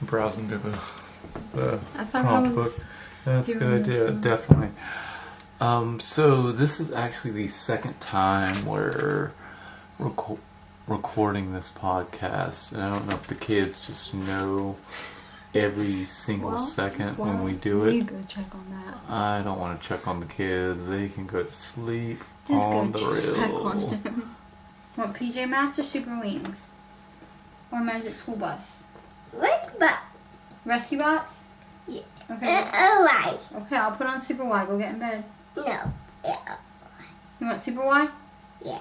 browsing through the I thought prompt I was book. That's a doing good this idea, one. definitely. So this is actually the second time we're recording this podcast, and I don't know if the kids just know every single second when we do it. You go check on that. I don't want to check on the kids. They can go to sleep Just on go the check real. on them. What, PJ Masks or Super Wings? Or Magic School Bus? Rescue Bots? Yeah. Okay. Alright. Okay, I'll put on Super Y. Go get in bed. No. Yeah. You want Super Y? Yeah.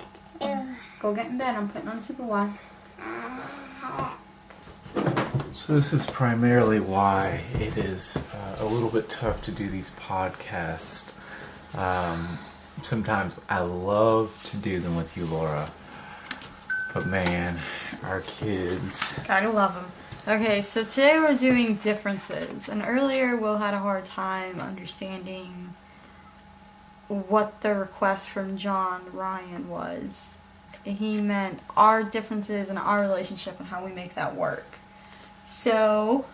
Go get in bed. I'm putting on Super Y. So this is primarily why it is a little bit tough to do these podcasts. Sometimes I love to do them with you, Laura. But man, our kids. Gotta love them. Okay, so today we're doing differences. And earlier Will had a hard time understanding what the request from John Ryan was. He meant our differences and our relationship and how we make that work. So,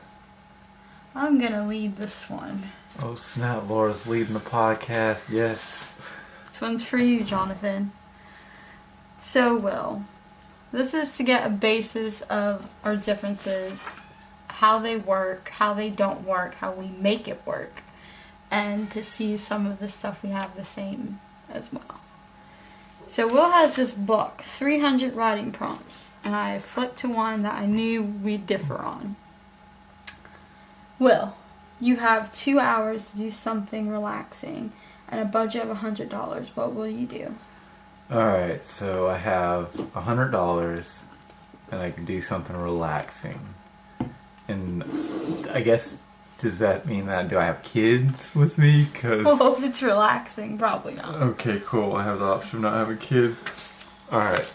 I'm gonna lead this one. Oh snap, Laura's leading the podcast. Yes. This one's for you, Jonathan. So, Will, this is to get a basis of our differences, how they work, how they don't work, how we make it work, and to see some of the stuff we have the same as well. So Will has this book, 300 writing prompts, and I flipped to one that I knew we'd differ on. Will, you have 2 hours to do something relaxing and a budget of $100. What will you do? Alright, so I have $100 and I can do something relaxing. And I guess, does that mean that do I have kids with me? Well, if it's relaxing, probably not. Okay, cool. I have the option of not having kids. Alright.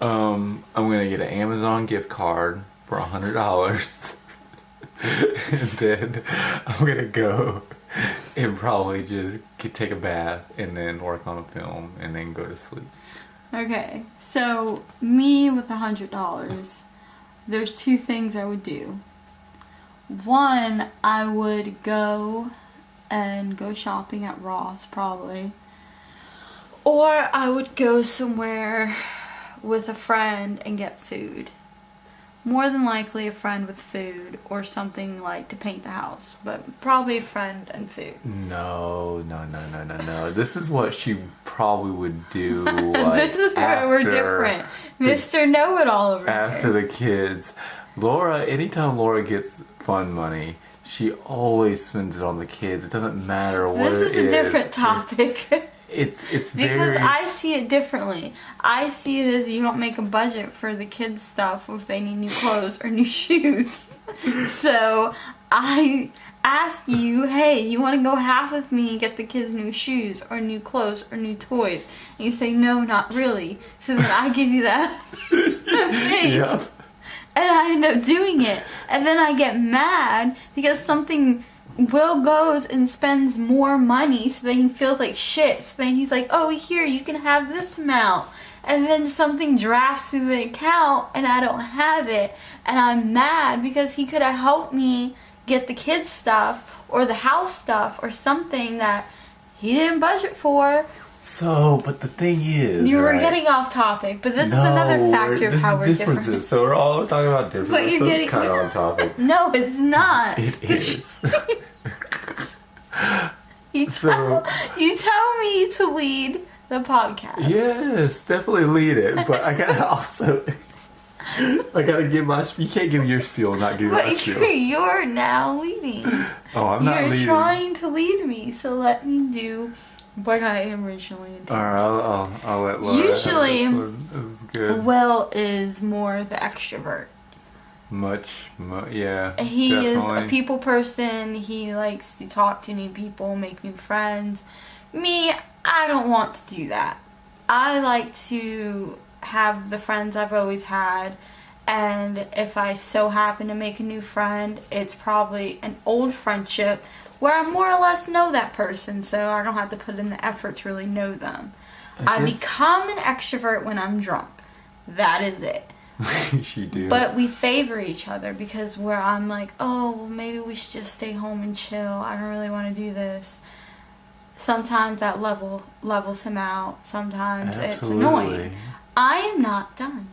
I'm gonna get an Amazon gift card for $100. And then I'm gonna go and probably just take a bath and then work on a film and then go to sleep. Okay, so me with $100, there's two things I would do. One, I would go shopping at Ross probably. Or I would go somewhere with a friend and get food. More than likely a friend with food or something like to paint the house, but probably a friend and food. No. This is what she probably would do. Like, this is where we're different. Mr. Know-It-All over after here. the kids. Laura, anytime Laura gets fun money, she always spends it on the kids. It doesn't matter what it is. This is a different topic. It's because very... I see it differently. I see it as you don't make a budget for the kids' stuff if they need new clothes or new shoes. So I ask you, hey, you want to go half with me and get the kids new shoes or new clothes or new toys? And you say, no, not really. So then I give you that face. Yep. And I end up doing it. And then I get mad because something... Will goes and spends more money so then he feels like shit. So then he's like, oh, here, you can have this amount. And then something drafts through the account and I don't have it. And I'm mad because he could have helped me get the kids' stuff or the house stuff or something that he didn't budget for. So, but the thing is, You were right? getting off topic, but this is another factor of how we're differences. different. So we're all talking about differences. But you're So getting... it's kind of on topic. No, it's not. It is. You tell me to lead the podcast. Yes, definitely lead it. But I gotta also, I gotta give my. You can't give your spiel and not give my But spiel. you're now leading. Oh, I'm not leading. You're trying to lead me, so let me do what I originally intended. Alright, I'll let Laura. Usually, this is good. Will is more the extrovert. Yeah. He definitely. is a people person. He likes to talk to new people, make new friends. Me, I don't want to do that. I like to have the friends I've always had, and if I so happen to make a new friend, it's probably an old friendship where I more or less know that person, so I don't have to put in the effort to really know them. I become an extrovert when I'm drunk. That is it. She do. But we favor each other because where I'm like, oh, well, maybe we should just stay home and chill. I don't really want to do this. Sometimes that levels him out. Sometimes it's annoying. I am not done.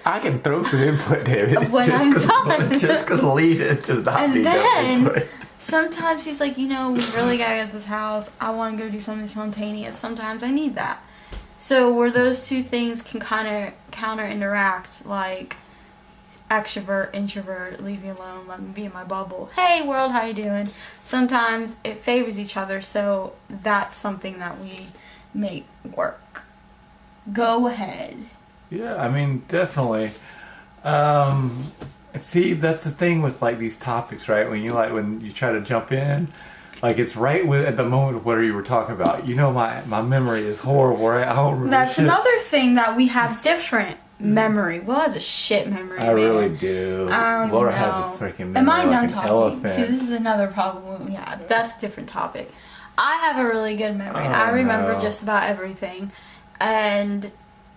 I can throw some input, David. When I'm done. Just because Lita does not And need that then input. sometimes he's like, we really gotta get to this house. I want to go do something spontaneous. Sometimes I need that. So where those two things can kind of counter-interact, like extrovert, introvert, leave me alone, let me be in my bubble. Hey world, how you doing? Sometimes it favors each other, so that's something that we make work. Go ahead. Yeah, I mean, definitely. See, that's the thing with like these topics, right? When you try to jump in, like it's right at the moment of what you were talking about. My memory is horrible, right? I don't remember That's shit. another thing that we have different memory. Will has a shit memory. I really do. Laura has a freaking memory. Am I like done an talking? elephant. See, this is another problem we have. That's a different topic. I have a really good memory. I remember just about everything. And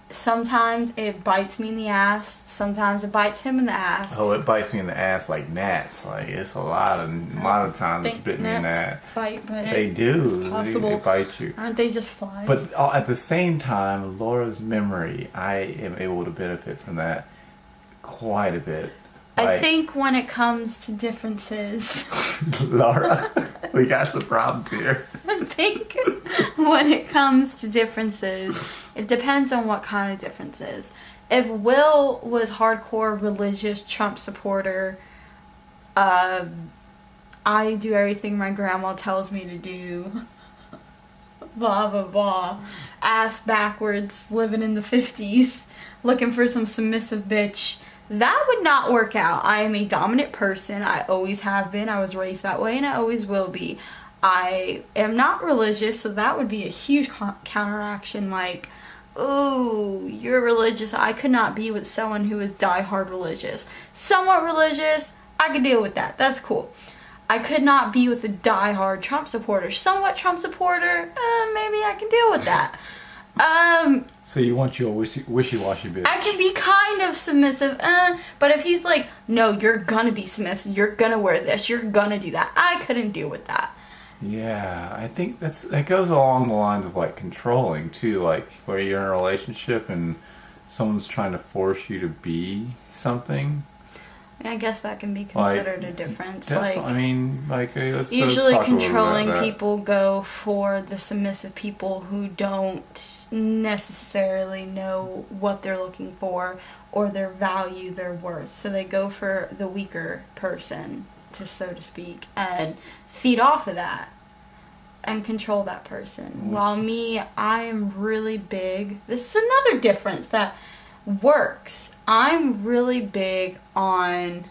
sometimes it bites me in the ass. Sometimes it bites him in the ass. Oh, it bites me in the ass like gnats. Like it's a lot of times it's bitten me in the ass. Bite, but They do. It's possible. They bite you. Aren't they just flies? But at the same time, Laura's memory, I am able to benefit from that quite a bit. I think when it comes to differences, Laura, we got some problems here. I think when it comes to differences, it depends on what kind of differences. If Will was hardcore religious Trump supporter, I do everything my grandma tells me to do, blah blah blah, ass backwards, living in the 50s, looking for some submissive bitch, that would not work out. I am a dominant person. I always have been. I was raised that way and I always will be. I am not religious, so that would be a huge counteraction. Like, ooh, you're religious. I could not be with someone who is diehard religious. Somewhat religious, I could deal with that. That's cool. I could not be with a diehard Trump supporter. Somewhat Trump supporter, maybe I can deal with that. So you want your wishy-washy bitch. I can be kind of submissive, but if he's like, no, you're gonna be submissive, you're gonna wear this, you're gonna do that, I couldn't deal with that. Yeah, I think that goes along the lines of like controlling too, like where you're in a relationship and someone's trying to force you to be something. I guess that can be considered a difference. I mean, let's usually talk a little bit controlling about that. people go for the submissive people who don't necessarily know what they're looking for or their value, their worth. So they go for the weaker person, so to speak, and feed off of that and control that person. While me, I am really big. This is another difference that works. I'm really big on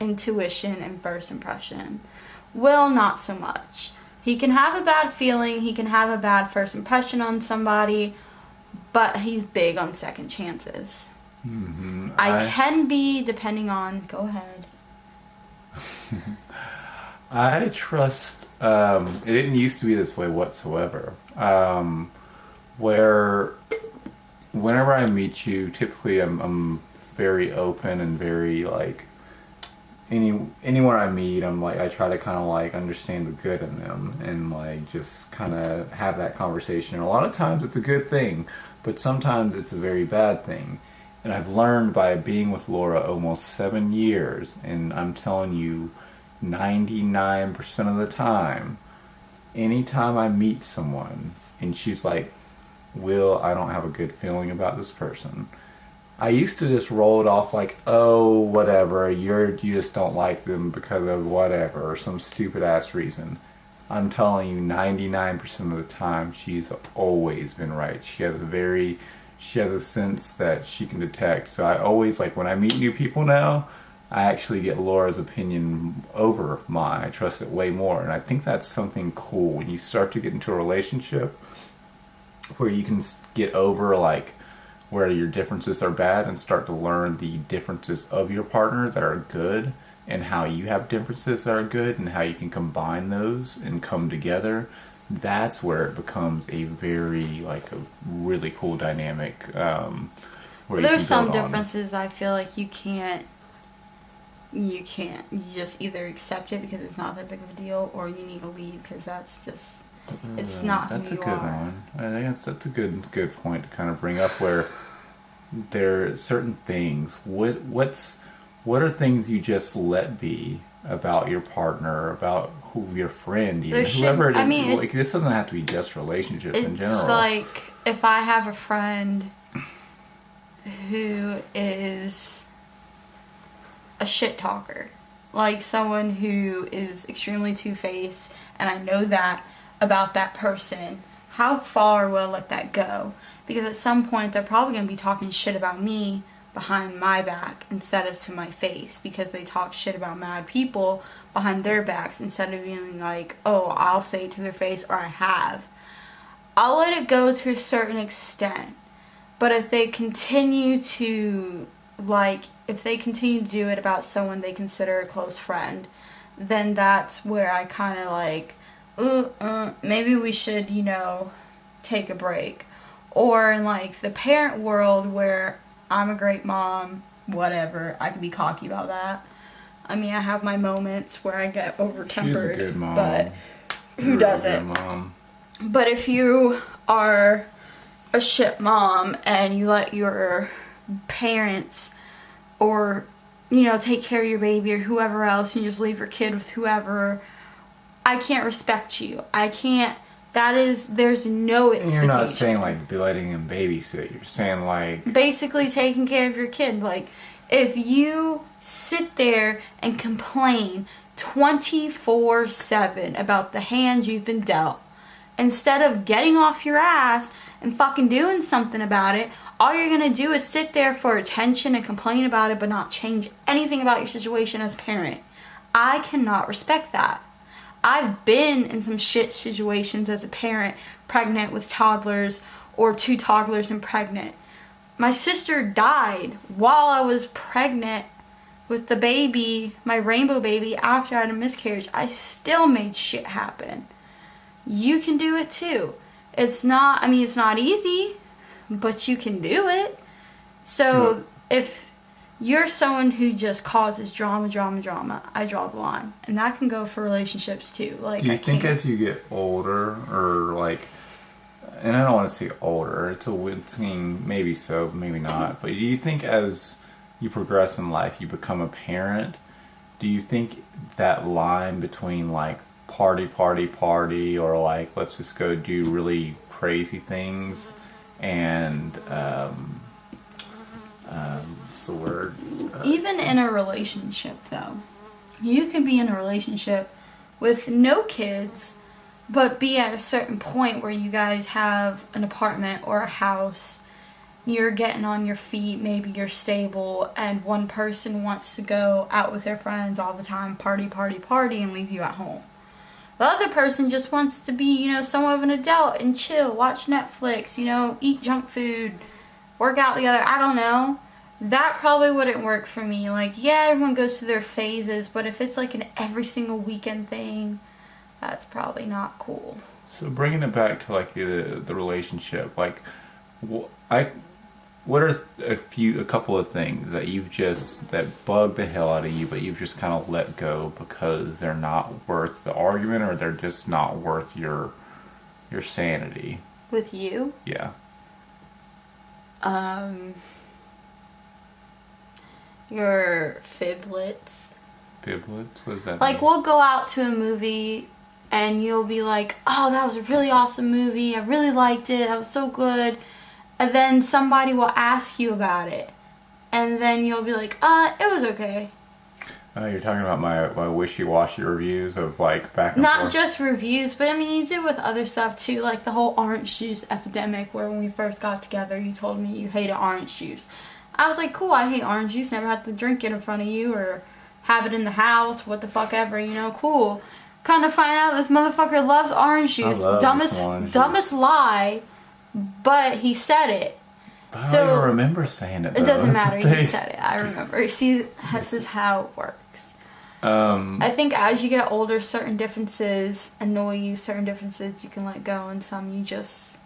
intuition and first impression. Will, not so much. He can have a bad feeling, he can have a bad first impression on somebody, but he's big on second chances. Mm-hmm. I can be, depending on, go ahead. I trust, it didn't used to be this way whatsoever, where whenever I meet you, typically I'm very open and very like, anyone I meet, I'm like, I try to kind of like understand the good in them and like just kind of have that conversation. And a lot of times it's a good thing, but sometimes it's a very bad thing. And I've learned by being with Laura almost 7 years, and I'm telling you, 99% of the time, anytime I meet someone and she's like, Will, I don't have a good feeling about this person, I used to just roll it off like, oh, whatever, you just don't like them because of whatever, or some stupid ass reason. I'm telling you, 99% of the time, she's always been right. She has a sense that she can detect. So I always, like, when I meet new people now, I actually get Laura's opinion over mine. I trust it way more. And I think that's something cool when you start to get into a relationship where you can get over, like, where your differences are bad and start to learn the differences of your partner that are good, and how you have differences that are good, and how you can combine those and come together. That's where it becomes a very, like, a really cool dynamic. where you There's can some build on. differences I feel like you can't. You just either accept it because it's not that big of a deal, or you need to leave because that's just, it's not That's who a you good are. one. I think that's a good point to kind of bring up, where there are certain things. What are things you just let be about your partner, about your friend, even whoever it is? I mean, like, this doesn't have to be just relationships in general. It's like if I have a friend who is a shit talker, like someone who is extremely two-faced, and I know that about that person, how far will I let that go? Because at some point they're probably going to be talking shit about me behind my back instead of to my face, because they talk shit about mad people behind their backs instead of being like, oh, I'll say it to their face, or I have. I'll let it go to a certain extent. But if they continue to, do it about someone they consider a close friend, then that's where I kind of like, maybe we should, take a break. Or in like the parent world where I'm a great mom, whatever, I can be cocky about that. I mean, I have my moments where I get over-tempered. She's a good mom. But who You're doesn't? a good mom. But if you are a shit mom and you let your parents or, take care of your baby or whoever else, and you just leave your kid with whoever, I can't respect you. I can't. There's no expectation. And you're not saying like be letting them babysit. You're saying like basically taking care of your kid. Like, if you sit there and complain 24/7 about the hand you've been dealt, instead of getting off your ass and fucking doing something about it, all you're gonna do is sit there for attention and complain about it, but not change anything about your situation as a parent. I cannot respect that. I've been in some shit situations as a parent, pregnant with toddlers, or 2 toddlers and pregnant. My sister died while I was pregnant with the baby, my rainbow baby, after I had a miscarriage. I still made shit happen. You can do it too. It's not easy, but you can do it. So if you're someone who just causes drama, I draw the line. And that can go for relationships too. Like, do you think as you get older, or like, and I don't want to say older, it's a weird thing, maybe so, maybe not, but do you think as you progress in life, you become a parent, do you think that line between like party, or like let's just go do really crazy things, and what's the word? Even in a relationship, though, you can be in a relationship with no kids, but be at a certain point where you guys have an apartment or a house, you're getting on your feet, maybe you're stable, and one person wants to go out with their friends all the time, party, and leave you at home. The other person just wants to be, somewhat of an adult and chill, watch Netflix, eat junk food, work out together, I don't know. That probably wouldn't work for me. Like, yeah, everyone goes through their phases, but if it's like an every single weekend thing, that's probably not cool. So bringing it back to like the relationship, like, what are a couple of things that bug the hell out of you, but you've just kind of let go because they're not worth the argument, or they're just not worth your sanity? With you? Yeah. Your fiblets. Fiblets? What does that Like, mean? we'll go out to a movie and you'll be like, oh, that was a really awesome movie. I really liked it. That was so good. And then somebody will ask you about it. And then you'll be like, it was okay. Oh, you're talking about my wishy-washy reviews of like back and Not forth? just reviews, but I mean, you do with other stuff too. Like the whole orange juice epidemic, where when we first got together, you told me you hated orange juice. I was like, cool, I hate orange juice. Never have to drink it in front of you or have it in the house, what the fuck ever, cool. Kind of find out this motherfucker loves orange juice. I love me some orange Dumbest lie, but he said it. I don't even remember saying it, though. It doesn't matter. That's the You thing. said it. I remember. See, this is how it works. Um, I think as you get older, certain differences annoy you. Certain differences you can let go, and some you just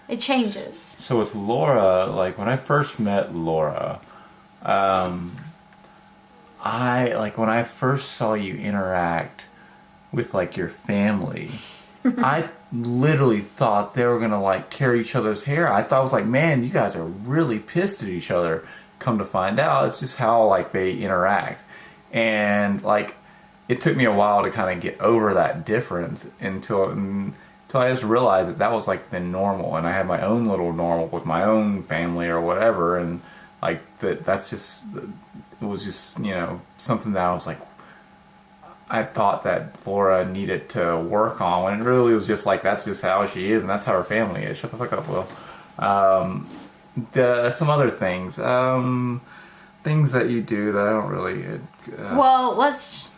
It changes. So with Laura, like when I first met Laura, when I first saw you interact with like your family, I literally thought they were gonna like tear each other's hair. I thought, I was like, man, you guys are really pissed at each other. Come to find out, it's just how like they interact. And like it took me a while to kind of get over that difference until I just realized that was like the normal, and I had my own little normal with my own family or whatever, and like that's just, it was just, you know, something that I was like, I thought that Laura needed to work on, when it really was just like, that's just how she is and that's how her family is. Shut the fuck up, Will. Some other things, things that you do that I don't really. Well, let's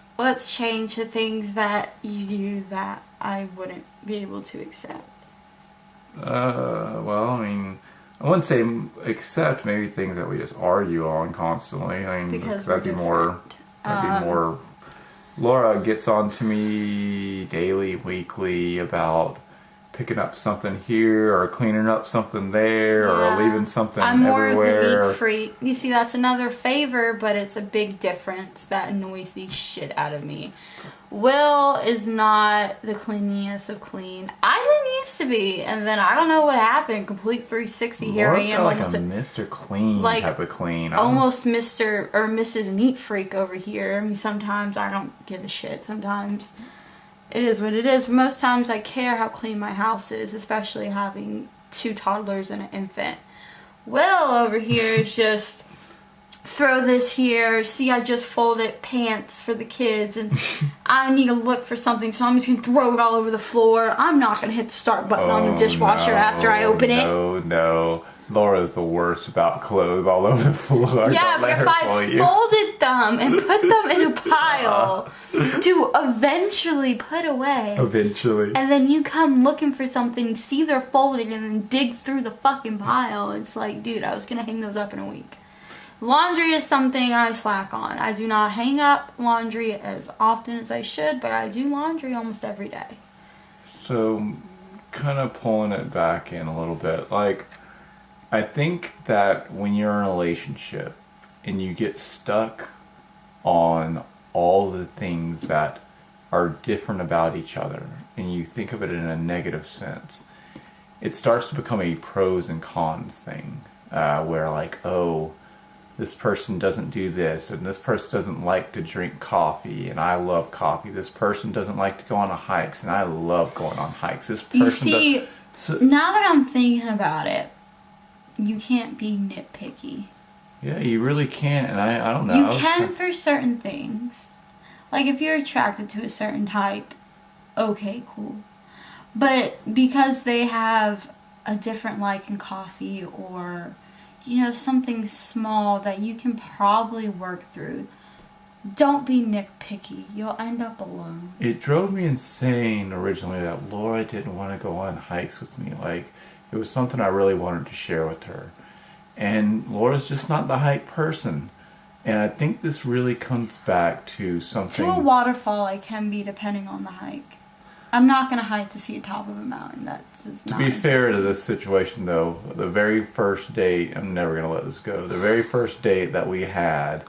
change the things that you do that I wouldn't be able to accept. Well, I mean, I wouldn't say accept, maybe things that we just argue on constantly. I mean, Because that'd be more. Laura gets on to me daily, weekly about picking up something here or cleaning up something there or leaving something I'm more everywhere. of the neat freak. You see, that's another favor, but it's a big difference that annoys the shit out of me. Will is not the cleanliest of clean. I didn't used to be, and then I don't know what happened. Complete 360. Here I am, like almost a Mr. Clean like, type of clean. Almost Mr. or Mrs. Neat Freak over here. I mean, sometimes I don't give a shit. Sometimes it is what it is. Most times I care how clean my house is, especially having 2 toddlers and an infant. Will over here is just throw this here. See, I just folded pants for the kids and I need to look for something, so I'm just going to throw it all over the floor. I'm not going to hit the start button on the dishwasher after I open it. No. Laura's the worst about clothes all over the floor. Yeah, but if I folded them and put them in a pile to eventually put away. Eventually. And then you come looking for something, see they're folded, and then dig through the fucking pile. It's like, dude, I was going to hang those up in a week. Laundry is something I slack on. I do not hang up laundry as often as I should, but I do laundry almost every day. So, kind of pulling it back in a little bit, like, I think that when you're in a relationship and you get stuck on all the things that are different about each other and you think of it in a negative sense, it starts to become a pros and cons thing, where like, oh, this person doesn't do this, and this person doesn't like to drink coffee, and I love coffee. This person doesn't like to go on hikes, and I love going on hikes. This person you see, now that I'm thinking about it, you can't be nitpicky. Yeah, you really can't, and I don't know. You can for certain things. Like if you're attracted to a certain type, okay, cool. But because they have a different like in coffee or, you know, something small that you can probably work through, don't be nitpicky. You'll end up alone. It drove me insane originally that Laura didn't want to go on hikes with me. Like, it was something I really wanted to share with her. And Laura's just not the hike person. And I think this really comes back to something... To a waterfall, I can be depending on the hike. I'm not going to hike to see the top of a mountain. That's just not To be fair to this situation, though, the very first date... I'm never going to let this go. The very first date that we had,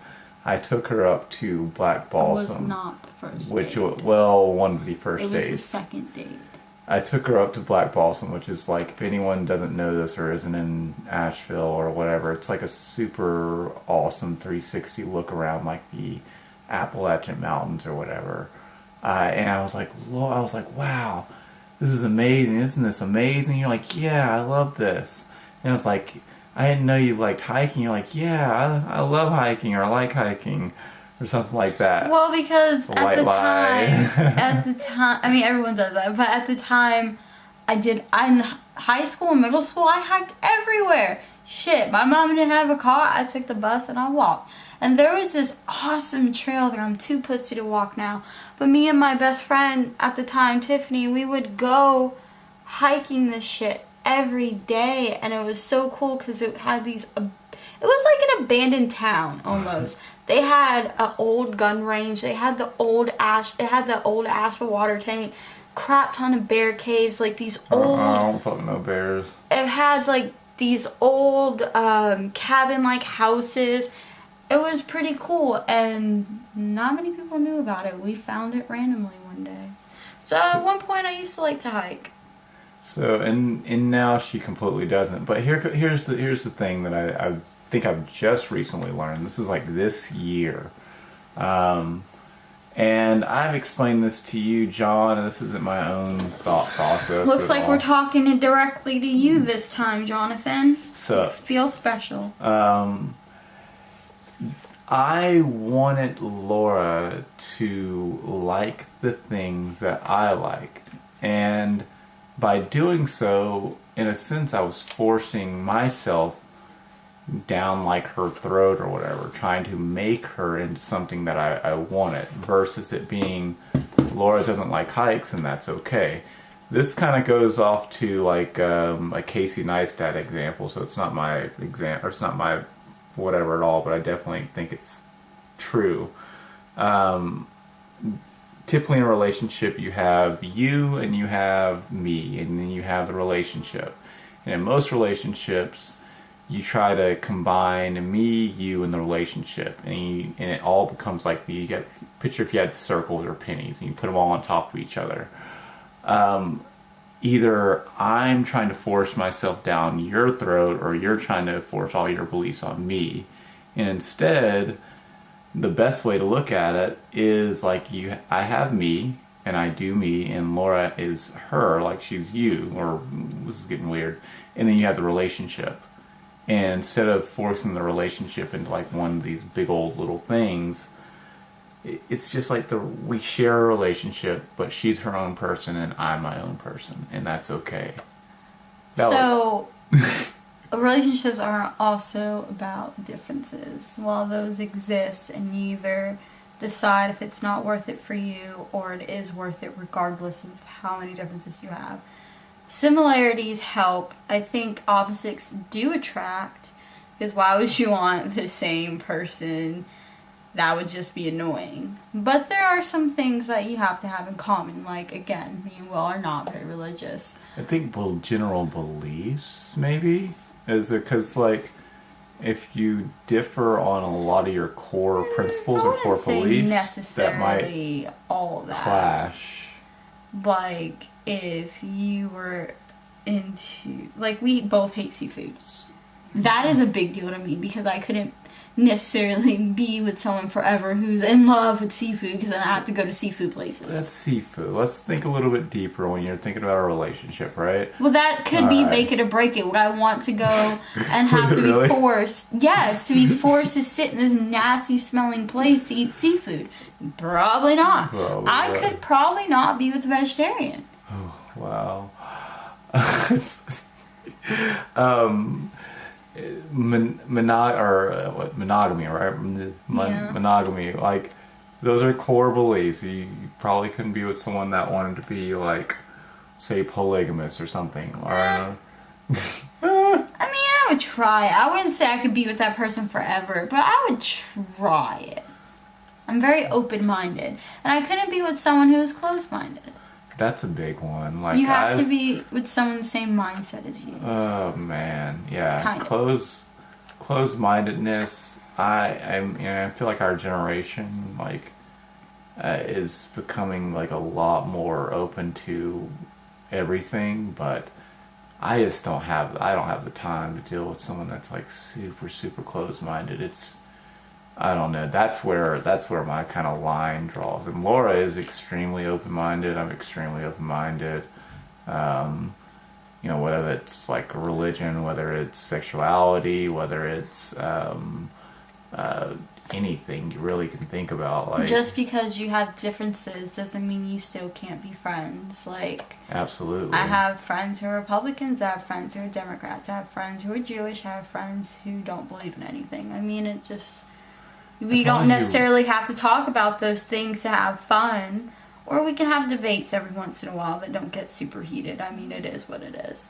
I took her up to Black Balsam. It was not the first which date. Well, one of the first days. It was the second date. I took her up to Black Balsam, which is like, if anyone doesn't know this or isn't in Asheville or whatever, it's like a super awesome 360 look around like the Appalachian Mountains or whatever. And I was like, wow, this is amazing. Isn't this amazing? You're like, yeah, I love this. And it's like, I didn't know you liked hiking. You're like, yeah, I love hiking, or I like hiking, or something like that. Well, because at the time, I mean, everyone does that, but at the time, in high school and middle school, I hiked everywhere. Shit, my mom didn't have a car, I took the bus and I walked. And there was this awesome trail that I'm too pussy to walk now. But me and my best friend at the time, Tiffany, we would go hiking this shit every day. And it was so cool because it had these... It was like an abandoned town almost. They had an old gun range. They had the old ash. It had the old Asheville water tank. crap ton of bear caves, like these I old. don't fucking know bears. It had like these old cabin-like houses. It was pretty cool, and not many people knew about it. We found it randomly one day. So at one point, I used to like to hike. So and now she completely doesn't. But here's the thing that I think I've just recently learned. This is like this year, and I've explained this to you, John. And this isn't my own thought process. Looks like all. we're talking directly to you this time, Jonathan. So Feel special. I wanted Laura to like the things that I like, and by doing so, in a sense, I was forcing myself down like her throat or whatever, trying to make her into something that I wanted, versus it being Laura doesn't like hikes and that's okay. This kind of goes off to like a Casey Neistat example, so it's not my example, or it's not my whatever at all, but I definitely think it's true. Typically in a relationship, you have you and you have me, and then you have the relationship. And in most relationships, you try to combine me, you, and the relationship, and it all becomes like you get picture if you had circles or pennies, and you put them all on top of each other. Either I'm trying to force myself down your throat, or you're trying to force all your beliefs on me. And instead, the best way to look at it is like I have me, and I do me, and Laura is her, like she's you, or this is getting weird. And then you have the relationship. And instead of forcing the relationship into like one of these big old little things, it's just like we share a relationship, but she's her own person and I'm my own person, and that's okay. Relationships are also about differences. While those exist, and you either decide if it's not worth it for you or it is worth it regardless of how many differences you have. Similarities help. I think opposites do attract, because why would you want the same person? That would just be annoying. But there are some things that you have to have in common. Like, again, me and Will are not very religious. I think general beliefs, maybe? Is it because, like, if you differ on a lot of your core principles or core beliefs, that might all that clash. Like, if you were into... Like, we both hate seafood. That is a big deal to me, because I couldn't necessarily be with someone forever who's in love with seafood, because then I have to go to seafood places. That's seafood. Let's think a little bit deeper when you're thinking about a relationship, right? Well, that could be make it or break it. Would I want to go and have to be forced? Yes, to be forced to sit in this nasty smelling place to eat seafood. Probably not. I could probably not be with a vegetarian. Oh, wow. Monogamy, right? Monogamy, like, those are core beliefs. You probably couldn't be with someone that wanted to be, like, say, polygamous or something. Or I mean, I would try. I wouldn't say I could be with that person forever, but I would try it. I'm very open-minded, and I couldn't be with someone who was closed-minded. That's a big one. Like, you have to be with someone the same mindset as you. Oh man, yeah. Kind of. Closed-mindedness. I feel like our generation is becoming like a lot more open to everything, but I don't have the time to deal with someone that's like super closed-minded. I don't know. That's where my kind of line draws. And Laura is extremely open-minded. I'm extremely open-minded. Whether it's like religion, whether it's sexuality, whether it's anything you really can think about. Like, just because you have differences doesn't mean you still can't be friends. Like, absolutely. I have friends who are Republicans. I have friends who are Democrats. I have friends who are Jewish. I have friends who don't believe in anything. I mean, it just... We don't necessarily have to talk about those things to have fun. Or we can have debates every once in a while that don't get super heated. I mean, it is what it is.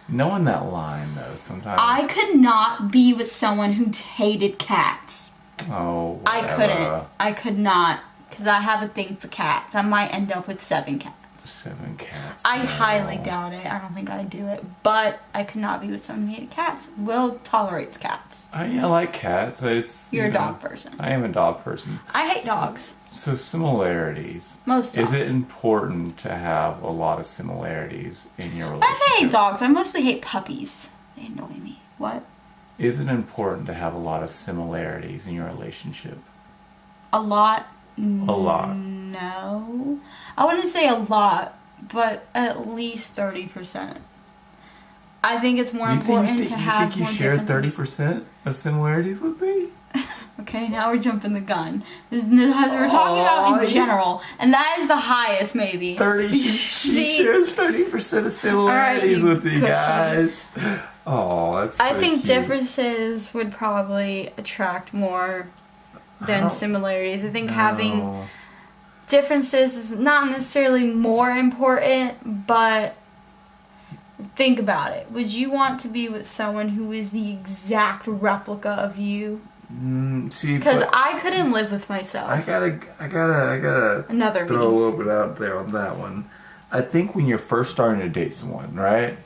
Knowing that line, though, sometimes... I could not be with someone who hated cats. Oh, whatever. I couldn't. I could not. Because I have a thing for cats. I might end up with 7 cats. 7 cats. I no. highly doubt it. I don't think I'd do it. But I could not be with someone who hated cats. Will tolerates cats. I like cats. You're a dog person. I am a dog person. I hate dogs. So similarities. Most dogs. Is it important to have a lot of similarities in your relationship? I hate dogs. I mostly hate puppies. They annoy me. What? Is it important to have a lot of similarities in your relationship? A lot? A lot. No. I wouldn't say a lot, but at least 30%. I think it's more important to have more differences. You think you share 30% of similarities with me? Okay, now we're jumping the gun. We're talking about in general, and that is the highest, maybe. 30. She shares 30% of similarities with me, guys. Oh, that's. I so think cute. differences would probably attract more than similarities. I think having differences is not necessarily more important, but think about it. Would you want to be with someone who is the exact replica of you? See, because I couldn't live with myself. I gotta Another throw me. a little bit out there on that one. I think when you're first starting to date someone, right?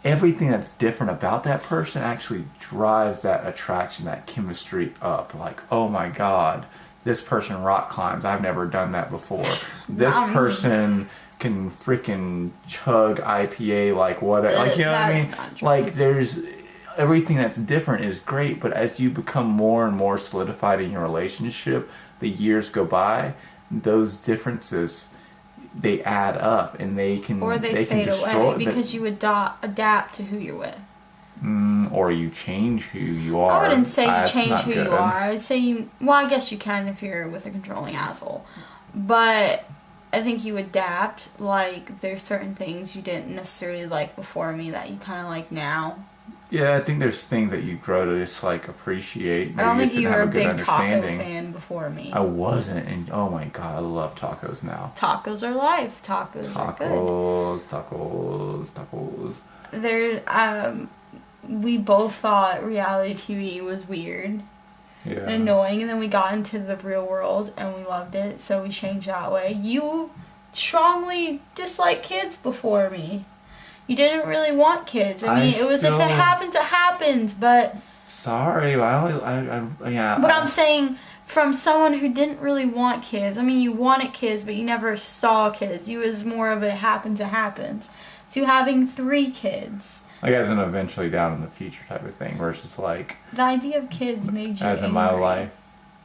Everything that's different about that person actually drives that attraction, that chemistry up. Like, oh my god, this person rock climbs. I've never done that before. This person can freaking chug IPA like whatever. Like, you know what I mean? Like, there's everything that's different is great, but as you become more and more solidified in your relationship, the years go by, those differences, they add up, and they can fade away because you adapt to who you're with. Or you change who you are. I wouldn't say you change who you are. I'd say I guess you can if you're with a controlling asshole. But I think you adapt. Like, there's certain things you didn't necessarily like before me that you kind of like now. Yeah, I think there's things that you grow to just like appreciate. I don't think you were a big taco fan before me. I wasn't, and oh my god, I love tacos now. Tacos are life. Tacos are good. Tacos. We both thought reality TV was weird and annoying, and then we got into the real world and we loved it, so we changed that way. You strongly disliked kids before me. You didn't really want kids. I mean, it was if it happens, it happens, but... Sorry, But I'm saying, from someone who didn't really want kids, I mean, you wanted kids, but you never saw kids. You was more of a happens, it happens. To having 3 kids. Like as an eventually down in the future type of thing, versus like... The idea of kids made you as angry. in my life.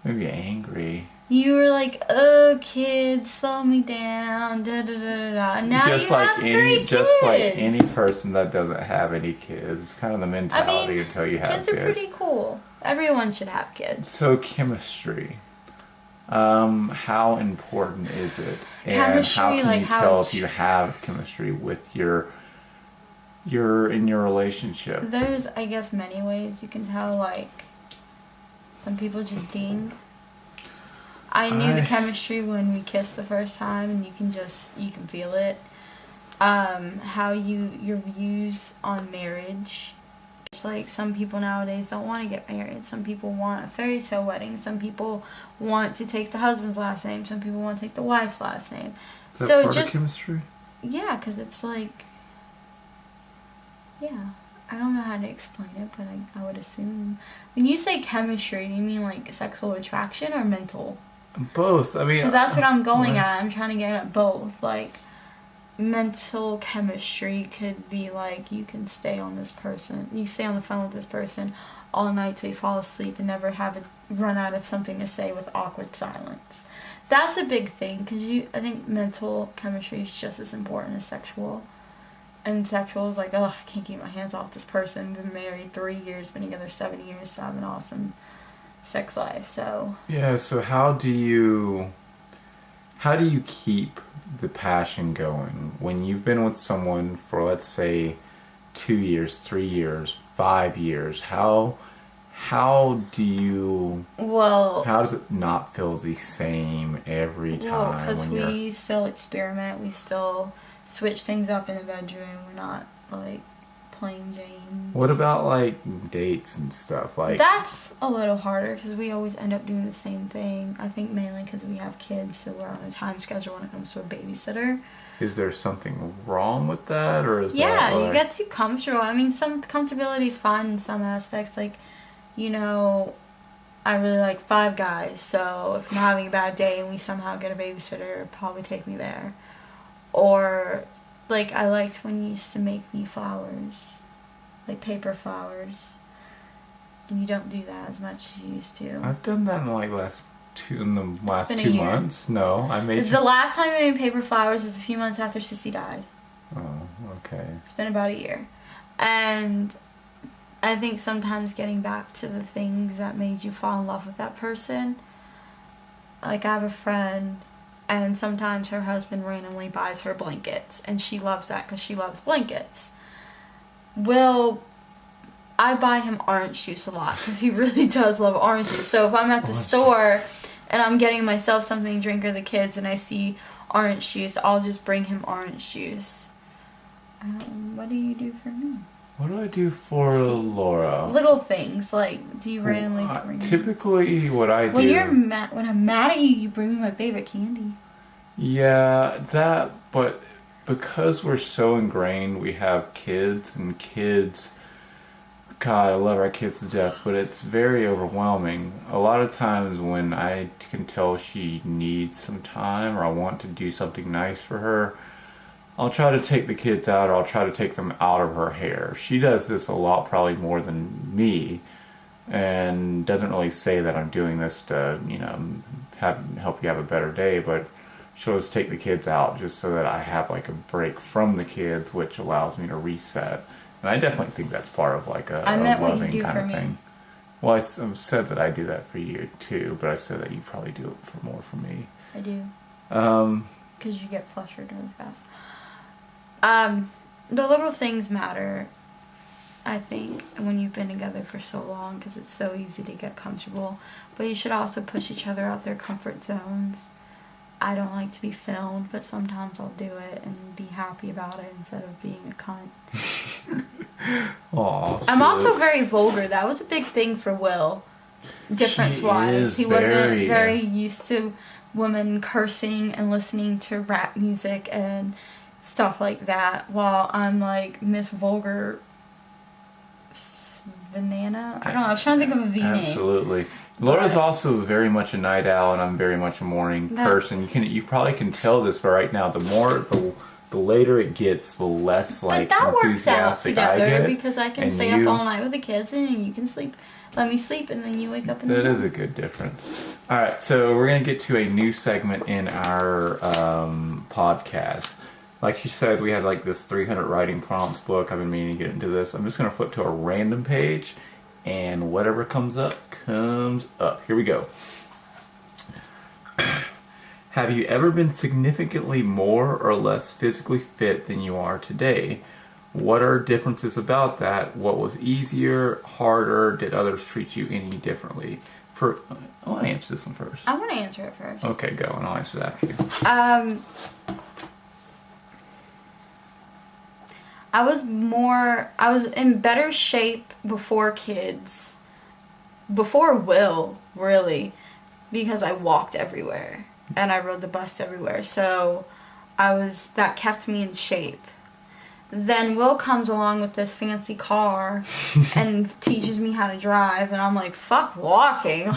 Maybe angry. You were like, oh, kids, slow me down, da-da-da-da-da. And now you have 3 kids. Just like any person that doesn't have any kids. Kind of the mentality until you have kids. Kids are pretty cool. Everyone should have kids. So, chemistry. How important is it? And Chemistry, how can like you tell if you have chemistry with your in your relationship? There's, I guess, many ways you can tell. Like, some people just ding. I knew the chemistry when we kissed the first time, and you can feel it. How your views on marriage. It's like some people nowadays don't want to get married. Some people want a fairy tale wedding. Some people want to take the husband's last name. Some people want to take the wife's last name. Is that part of chemistry? Yeah, because it's like, yeah. I don't know how to explain it, but I would assume. When you say chemistry, do you mean like sexual attraction or mental? Both. I mean, because that's what I'm going at. I'm trying to get at both. Like, mental chemistry could be like you can stay on this person. You stay on the phone with this person all night till you fall asleep and never run out of something to say with awkward silence. That's a big thing because I think mental chemistry is just as important as sexual. And sexual is like, oh, I can't keep my hands off this person. Been married 3 years, been together 7 years to have an awesome sex life. So yeah. So how do you keep the passion going when you've been with someone for, let's say, 2 years, 3 years, 5 years? How does it not feel the same every time? Well, because we still experiment, we still switch things up in the bedroom. We're not like plain Jane. What about like dates and stuff? Like That's a little harder because we always end up doing the same thing. I think mainly because we have kids, so we're on a time schedule when it comes to a babysitter. is there something wrong with that, or is Yeah, that like... you get too comfortable. I mean, some comfortability is fine in some aspects. Like, you know, I really like Five Guys, so if I'm having a bad day and we somehow get a babysitter, it'll probably take me there. Or, like, I liked when you used to make me flowers, like paper flowers, and you don't do that as much as you used to. I've done that in like the last been a 2 year. months. No, I made... The last time I made paper flowers was a few months after Sissy died. Oh, okay. It's been about a year. And I think sometimes getting back to the things that made you fall in love with that person. Like, I have a friend, and sometimes her husband randomly buys her blankets, and she loves that because she loves blankets. I buy him orange juice a lot because he really does love orange juice. So if I'm at the store and I'm getting myself something to drink or the kids and I see orange juice, I'll just bring him orange juice. What do you do for me? What do I do for Laura? Little things, like, do you randomly bring me? Typically, what I do... When I'm mad at you, you bring me my favorite candy. Yeah, that, but because we're so ingrained, we have kids, and kids... God, I love our kids to death, but it's very overwhelming. A lot of times when I can tell she needs some time, or I want to do something nice for her, I'll try to take the kids out, or I'll try to take them out of her hair. She does this a lot, probably more than me, and doesn't really say that I'm doing this to, help you have a better day, but she'll just take the kids out just so that I have like a break from the kids, which allows me to reset. And I definitely think that's part of like a loving kind of thing. Well, I said that I do that for you too, but I said that you probably do it for more for me. I do. Because you get flustered really fast. The little things matter, I think, when you've been together for so long, because it's so easy to get comfortable. But you should also push each other out their comfort zones. I don't like to be filmed, but sometimes I'll do it and be happy about it instead of being a cunt. Aw, I'm also very vulgar. That was a big thing for Will, difference-wise. He wasn't very used to women cursing and listening to rap music and stuff like that, while I'm like Miss Vulgar Banana. I don't know. I was trying to think of a V name. Absolutely. Laura's also very much a night owl, and I'm very much a morning person. You probably can tell this, but right now, the later it gets, the less like but that works out enthusiastic together I get. Because I can stay up all night with the kids, and you can sleep. Let me sleep, and then you wake up. That is a good difference. All right, so we're gonna get to a new segment in our podcast. Like she said, we had like this 300 writing prompts book. I've been meaning to get into this. I'm just gonna flip to a random page, and whatever comes up, comes up. Here we go. Have you ever been significantly more or less physically fit than you are today? What are differences about that? What was easier, harder? Did others treat you any differently? I want to answer this one first. I want to answer it first. Okay, go, and I'll answer that after you. I was in better shape before kids. Before Will, really. Because I walked everywhere. And I rode the bus everywhere. So that kept me in shape. Then Will comes along with this fancy car and teaches me how to drive. And I'm like, fuck walking.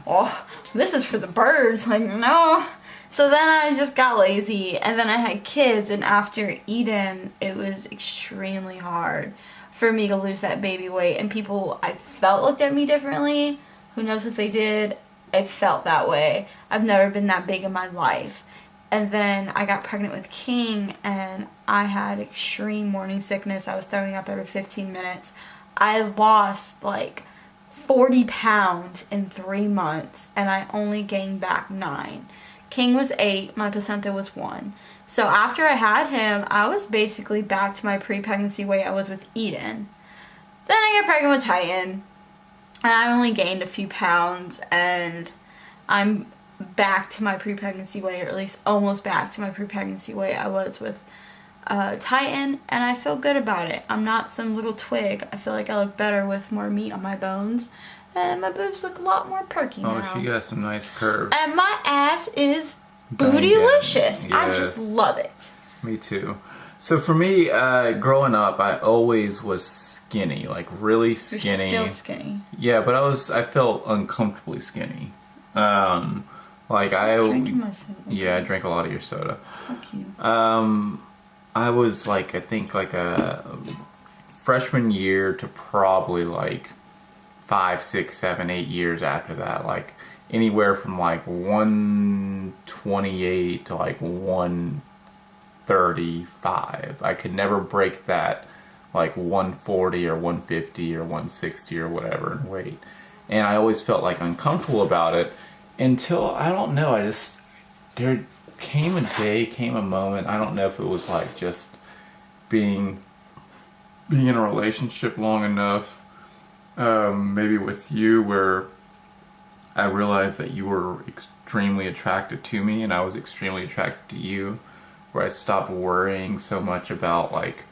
Oh, this is for the birds. Like, no. So then I just got lazy, and then I had kids, and after Eden, it was extremely hard for me to lose that baby weight, and people I felt looked at me differently. Who knows if they did? I felt that way. I've never been that big in my life. And then I got pregnant with King, and I had extreme morning sickness. I was throwing up every 15 minutes. I lost like 40 pounds in 3 months, and I only gained back 9. King was 8, my placenta was 1. So after I had him, I was basically back to my pre-pregnancy weight I was with Eden. Then I get pregnant with Titan, and I only gained a few pounds, and I'm back to my pre-pregnancy weight, or at least almost back to my pre-pregnancy weight I was with tighten, and I feel good about it. I'm not some little twig. I feel like I look better with more meat on my bones, and my boobs look a lot more perky now. Oh, she got some nice curves. And my ass is Done bootylicious. again. I Yes. just love it. Me too. So for me, growing up, I always was skinny, like really skinny. You're still skinny. Yeah, but I felt uncomfortably skinny. Like Stop drinking my soda. yeah, I drank a lot of your soda. Fuck you. I was like, I think like a freshman year to probably like 5, 6, 7, 8 years after that, like anywhere from like 128 to like 135. I could never break that like 140 or 150 or 160 or whatever in weight. And I always felt like uncomfortable about it until, I don't know, there came a day, came a moment, I don't know if it was like just being in a relationship long enough, maybe with you, where I realized that you were extremely attracted to me and I was extremely attracted to you, where I stopped worrying so much about like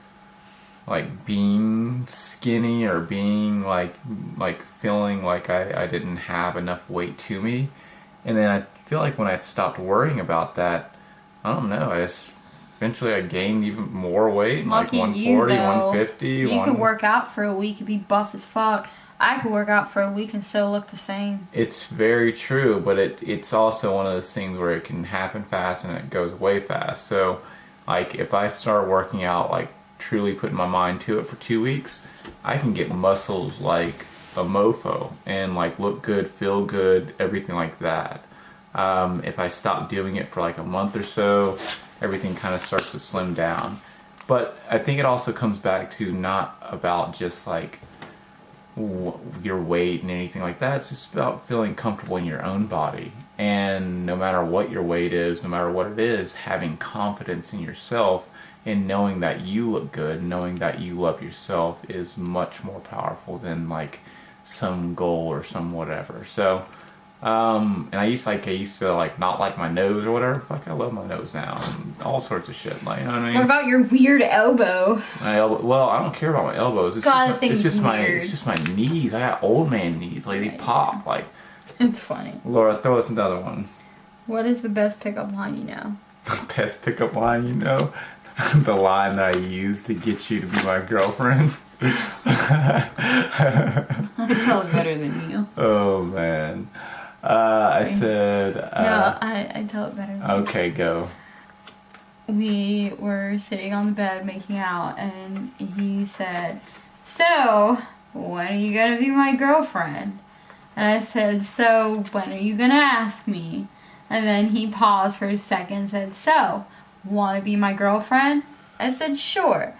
being skinny or being like feeling like I didn't have enough weight to me. And then I feel like when I stopped worrying about that, I don't know, eventually I gained even more weight, like Lucky 140, you, though. 150. You could work out for a week and be buff as fuck. I could work out for a week and still look the same. It's very true, but it's also one of those things where it can happen fast and it goes way fast. So, like, if I start working out, like, truly putting my mind to it for 2 weeks, I can get muscles like a mofo and, like, look good, feel good, everything like that. If I stop doing it for, like, a month or so, everything kind of starts to slim down. But I think it also comes back to not about just, like, your weight and anything like that. It's just about feeling comfortable in your own body, and no matter what your weight is, no matter what it is, having confidence in yourself and knowing that you look good, knowing that you love yourself is much more powerful than like some goal or some whatever. So and I used to like not like my nose or whatever. Fuck, I love my nose now and all sorts of shit. Like, you know what I mean? What about your weird elbow? My elbow. Well, I don't care about my elbows. It's God, just, I think it's just my weird. it's just my knees. I got old man knees. Like they pop. Like, It's funny. Laura, throw us another one. What is the best pickup line you know? The best pickup line, you know, the line that I use to get you to be my girlfriend. I tell it better than you. Oh man. I said. No, I tell it better than you. Okay, go. We were sitting on the bed making out, and he said, "So, when are you gonna be my girlfriend?" And I said, "So, when are you gonna ask me?" And then he paused for a second and said, "So, wanna be my girlfriend?" I said, "Sure."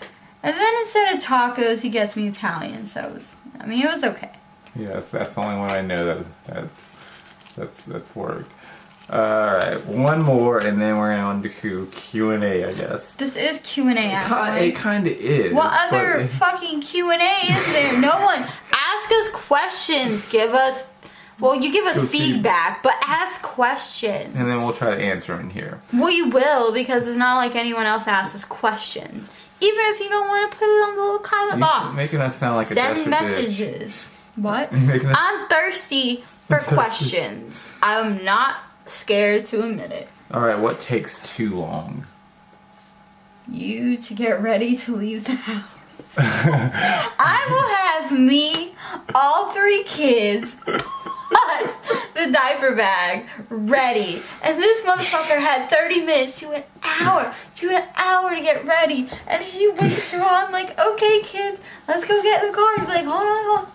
And then instead of tacos, he gets me Italian, so it was okay. Yeah, that's the only one I know that's worked. Alright, one more and then we're on to Q&A, I guess. This is Q&A, actually. It kind of is. What other but fucking Q&A is there? No one. Ask us questions. You give us feedback, but ask questions. And then we'll try to answer them here. We will, because it's not like anyone else asks us questions. Even if you don't want to put it on the little comment box. You're making us sound like a Send desperate bitch. messages. What? You're making us- I'm thirsty for questions. I'm not scared to admit it. Alright, what takes too long? You to get ready to leave the house. I will have me, all 3 kids, plus the diaper bag ready. And this motherfucker had 30 minutes to an hour to get ready. And he waits so I'm like, okay kids, let's go get in the car. He's like, hold on.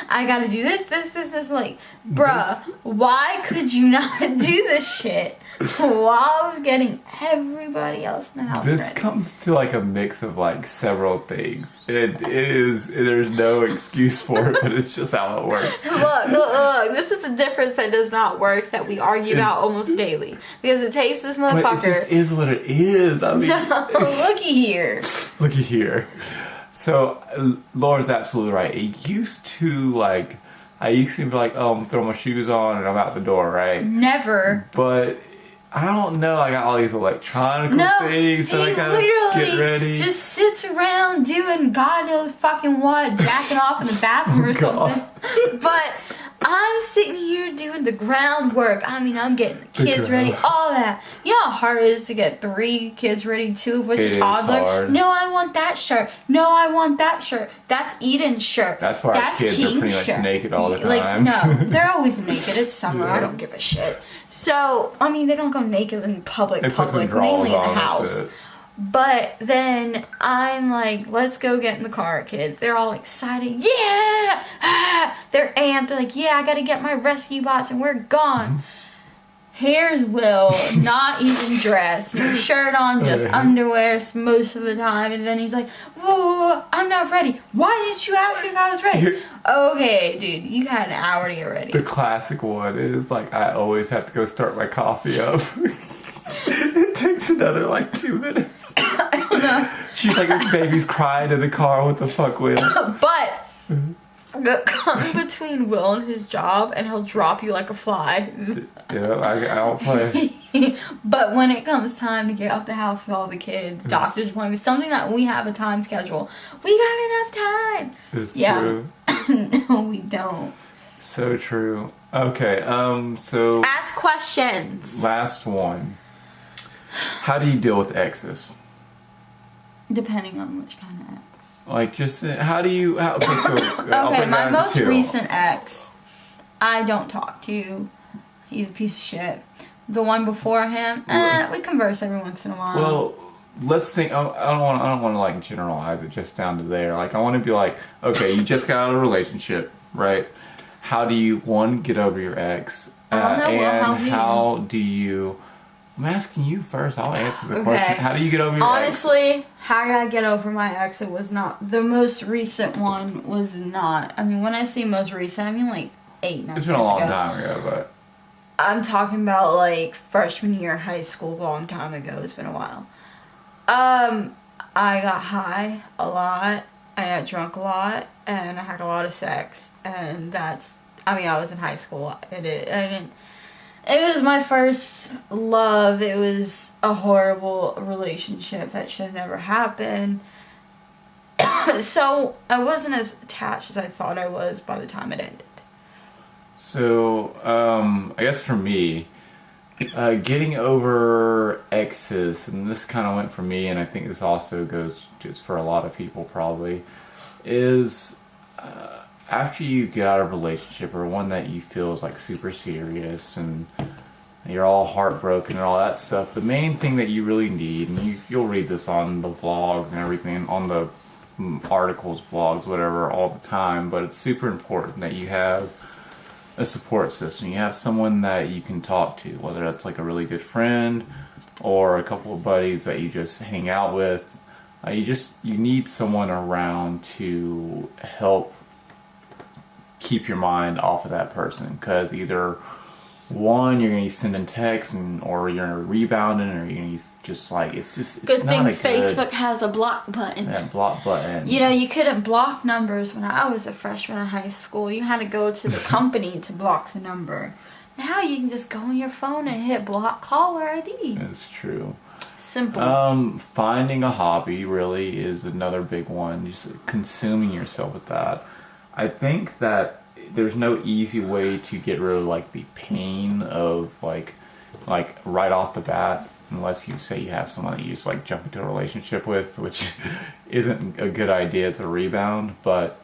I gotta do this. I'm like, bruh, why could you not do this shit while I was getting everybody else in the house This ready? comes to like a mix of like several things. There's no excuse for it, but it's just how it works. Look, this is the difference that does not work that we argue about almost daily. Because it takes this But motherfucker. it just is what it is. I mean, No, looky here. looky here. So, Laura's absolutely right. I used to be like, oh, I'm throwing my shoes on and I'm out the door, right? Never. But I don't know. I got all these electronic things that I gotta get ready. Just sits around doing God knows fucking what, jacking off in the bathroom or something. But I'm sitting here doing the groundwork. I mean, I'm getting the kids ready, all that. You know how hard it is to get 3 kids ready, 2 of which are toddler? No, I want that shirt. No, I want that shirt. That's Eden's shirt. That's why our kids are pretty much naked all the time. No, they're always naked. It's summer. I don't give a shit. So, I mean, they don't go naked in public, mainly in the house. But then I'm like, let's go get in the car, kids. They're all excited. Yeah! Ah! They're amped. They're like, yeah, I gotta get my rescue bots and we're gone. Here's Will, not even dressed. No shirt on, just underwear most of the time. And then he's like, whoa, I'm not ready. Why didn't you ask me if I was ready? Okay, dude, you had an hour to get ready. The classic one is like, I always have to go start my coffee up. It takes another like 2 minutes. I don't know. She's like, this baby's crying in the car. What the fuck, Will? But come between Will and his job, and he'll drop you like a fly. Yeah, I don't play. But when it comes time to get out the house with all the kids, doctor's appointments, something that we have a time schedule, we got enough time. It's true. No, we don't. So true. Okay, so ask questions. Last one. How do you deal with exes? Depending on which kind of ex. Like, just how do you? Okay, so okay, my most recent ex, I don't talk to. He's a piece of shit. The one before him, we converse every once in a while. Well, let's think. I don't want to like generalize it just down to there. Like, I want to be like, okay, you just got out of a relationship, right? How do you get over your ex? I don't know. And how do you? I'm asking you first. I'll answer the question. How do you get over your ex? Honestly, how did I get over my ex? It was not the most recent one. Was not. I mean, when I say most recent, I mean like 8, 9 years ago. It's been a long time ago, but I'm talking about like freshman year of high school, a long time ago. It's been a while. I got high a lot. I got drunk a lot, and I had a lot of sex, and that's. I mean, I was in high school. It was my first love. It was a horrible relationship that should have never happened. So I wasn't as attached as I thought I was by the time it ended. So, I guess for me, getting over exes, and this kind of went for me, and I think this also goes just for a lot of people probably, is after you get out of a relationship or one that you feel is like super serious and you're all heartbroken and all that stuff, the main thing that you really need, and you'll read this on the vlogs and everything, on the articles, vlogs, whatever, all the time, but it's super important that you have a support system. You have someone that you can talk to, whether that's like a really good friend or a couple of buddies that you just hang out with. You need someone around to help keep your mind off of that person, because either one, you're gonna be sending texts, or you're gonna rebounding, or you're gonna just like it's good thing not Facebook has a block button. That block button. You know, you couldn't block numbers when I was a freshman in high school. You had to go to the company to block the number. Now you can just go on your phone and hit block caller ID. That's true. Simple. Finding a hobby really is another big one. Just consuming yourself with that. I think that there's no easy way to get rid of like the pain of like right off the bat, unless you say you have someone that you just like jump into a relationship with, which isn't a good idea as a rebound. But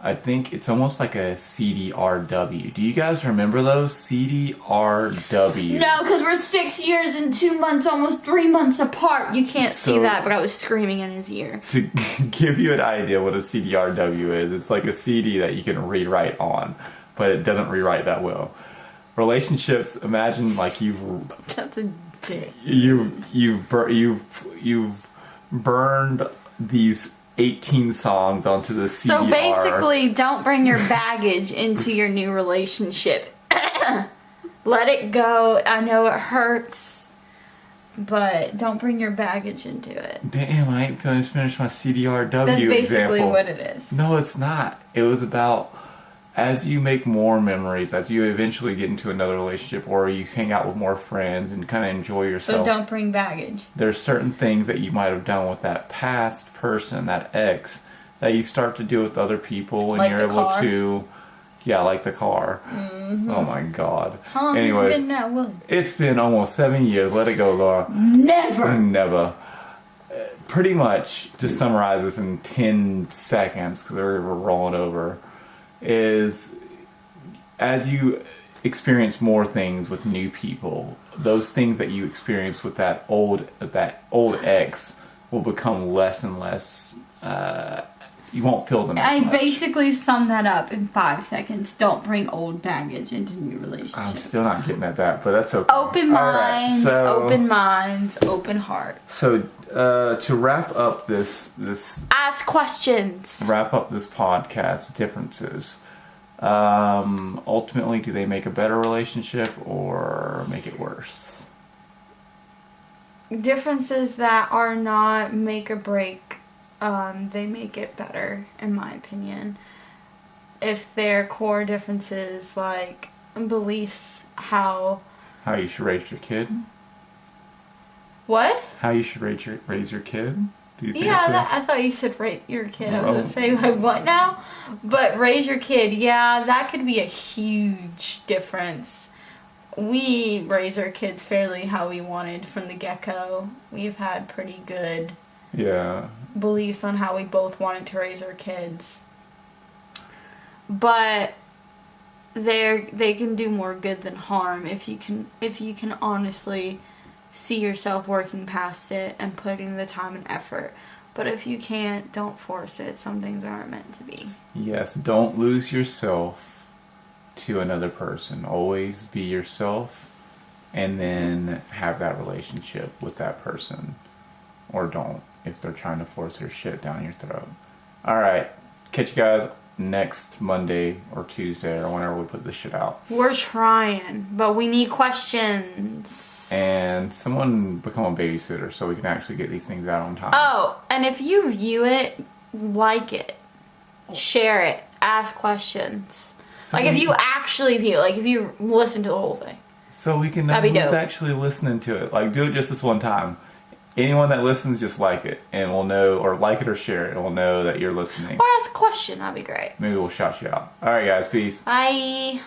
I think it's almost like a CDRW. Do you guys remember those? CDRW. No, because we're 6 years and 2 months, almost 3 months apart. You can't see that, but I was screaming in his ear. To give you an idea what a CDRW is, it's like a CD that you can rewrite on, but it doesn't rewrite that well. Relationships, imagine like That's a dick. You've burned these 18 songs onto the CDR. So basically, don't bring your baggage into your new relationship. Let it go. I know it hurts, but don't bring your baggage into it. Damn, I ain't finished my CDRW That's basically example. what it is. No, it's not. It was about as you make more memories, as you eventually get into another relationship or you hang out with more friends and kind of enjoy So yourself, don't bring baggage. there's certain things that you might have done with that past person, that ex, that you start to do with other people, and Like you're the able car? to, yeah, like the car. Oh my God. How long has it been now, Will? It's been almost 7 years. Let it go, Laura. Never. Never. Pretty much, to summarize this in 10 seconds, because we're rolling over, is as you experience more things with new people, those things that you experienced with that old ex will become less and less. You won't feel them as I much. basically summed that up in 5 seconds. Don't bring old baggage into new relationships. I'm still not getting at that, but that's okay. Open All right, minds, so- open minds, open hearts. So to wrap up this Ask questions. podcast, differences. Ultimately, do they make a better relationship or make it worse? Differences that are not make or break, they make it better, in my opinion. If they're core differences like beliefs, how you should raise your kid? what? How you should raise your kid? Do you think Yeah, I thought you said rate your kid. I was Oh. gonna say like what now? But raise your kid, yeah, that could be a huge difference. We raise our kids fairly how we wanted from the get-go. We've had pretty good Yeah. beliefs on how we both wanted to raise our kids. But they can do more good than harm if you can honestly see yourself working past it and putting the time and effort. But if you can't, don't force it. Some things aren't meant to be. Yes, don't lose yourself to another person. Always be yourself and then have that relationship with that person. Or don't, if they're trying to force their shit down your throat. Alright, catch you guys next Monday or Tuesday or whenever we put this shit out. We're trying, but we need questions. And someone become a babysitter so we can actually get these things out on time. Oh, and if you view it, like it, share it, ask questions. Like if you actually view it, like if you listen to the whole thing. So we can know That'd be who's dope. actually listening to it. Like, do it just this one time. Anyone that listens, just like it. And we'll know, or like it or share it, and we'll know that you're listening. Or ask a question, that'd be great. Maybe we'll shout you out. Alright guys, peace. Bye.